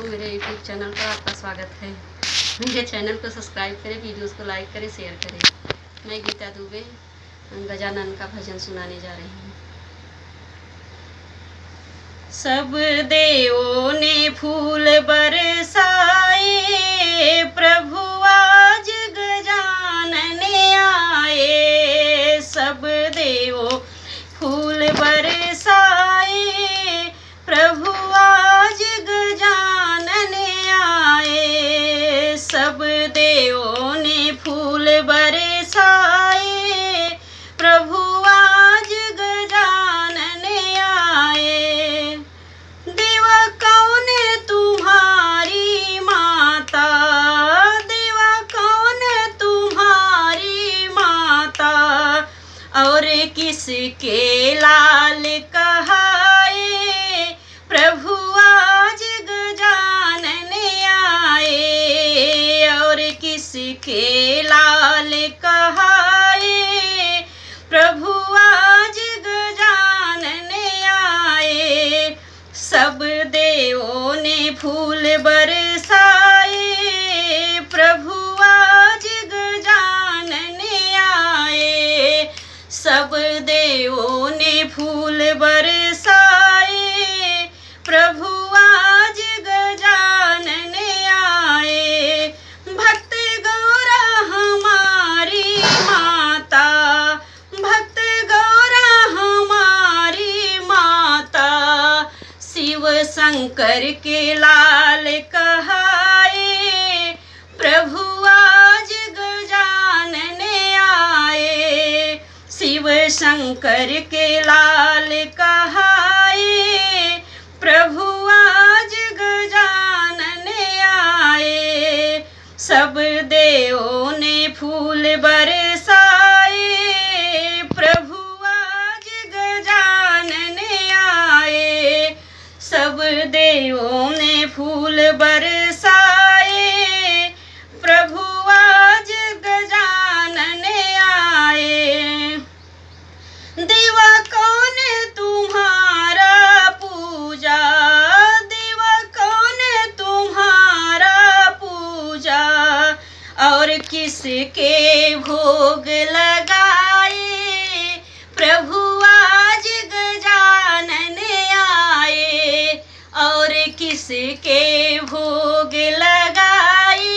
मेरे YouTube channel पर आपका स्वागत है। मेरे चैनल को सब्सक्राइब करें, वीडियोस को लाइक करें, शेयर करें। मैं गीता दुबे गजानन का भजन सुनाने जा रही हूँ। सब देवों ने फूल बरसाए, प्रभु आज गजानन आए। सब देवों फूल बरसाए, प्रभु आज गजानन आए। सब देवों ने फूल बरसाए, प्रभु आज गजानन आए। देवा कौन तुम्हारी माता, देवा कौन तुम्हारी माता, और किसके लाल कहाए। प्रभु आज गजानन आए, और किसके लाल कहाए। प्रभु आज गजानन आए। सब देवों ने फूल बरसाए, प्रभु आज गजानन आए। सब देवों ने फूल बरसाए, प्रभु आज गजानन आए। भक्त गौरा हमारी माता, भक्त गौरा हमारी माता, शिव शंकर के लाल कहाए। प्रभु आज गजानन आए। शिव शंकर के लाल कहाए। प्रभु आज गजानन आए। सब देवों ने फूल बरसाए, प्रभु आज गजानन आए। सब देवों ने फूल बरसाए, प्रभु आज गजानन आए। देवा कौन तुम्हारा पूजा, देवा कौन तुम्हारा पूजा, और किसके भोग लगाए। प्रभु आज गजानन आए, और किसके भोग लगाए।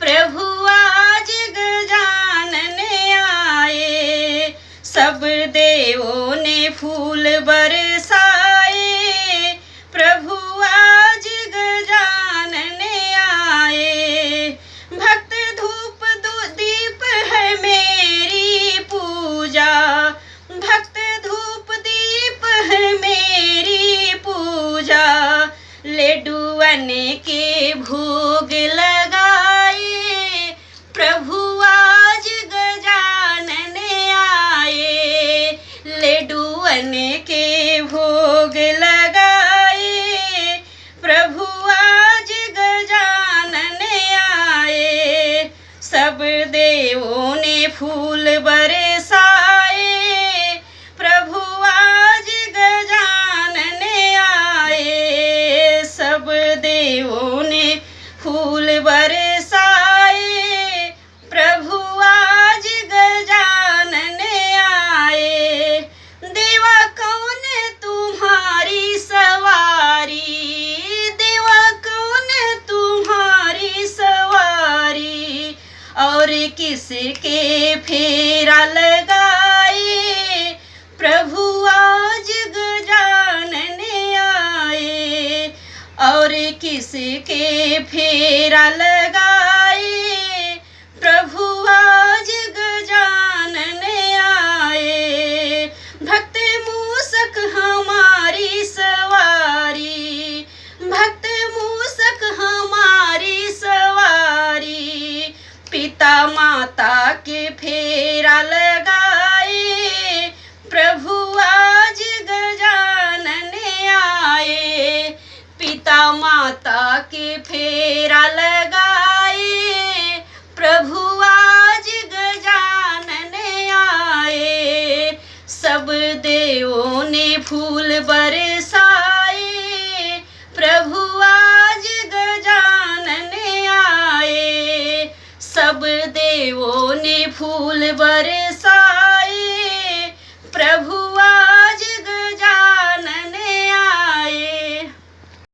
प्रभु आज गजानन आए। सब देवों ने फूल बरसाए, प्रभु आज गजानन आए। भक्त धूप दीप है मेरी पूजा, भक्त धूप दीप है मेरी पूजा, लड्डूअन के भोग लगाए। प्रभु आज गजानन आए। लड्डूअन के भोग लगाए। प्रभु आज गजानन आए। सब देवों ने फूल बरसाए, प्रभु आज गजानन आए। सब देवों ने फूल बरसाए, प्रभु आज गजानन आए। देवा कौन तुम्हारी सवारी, देवा कौन तुम्हारी सवारी, और किसके फेरा लगाए। प्रभु आज गजानन आए, और किसके फेरा लगाए। प्रभु आज गजानन आए। भक्त मूसक हमारी सवारी, भक्त मूसक हमारी सवारी, पिता माता के फेरा लगाए। प्रभु आज गजानन आए। पिता माता के फेरा लगाए। प्रभु आज गजानन आए। सब देवों ने फूल बरसाए, प्रभु आज सब देवों ने फूल बरसाए,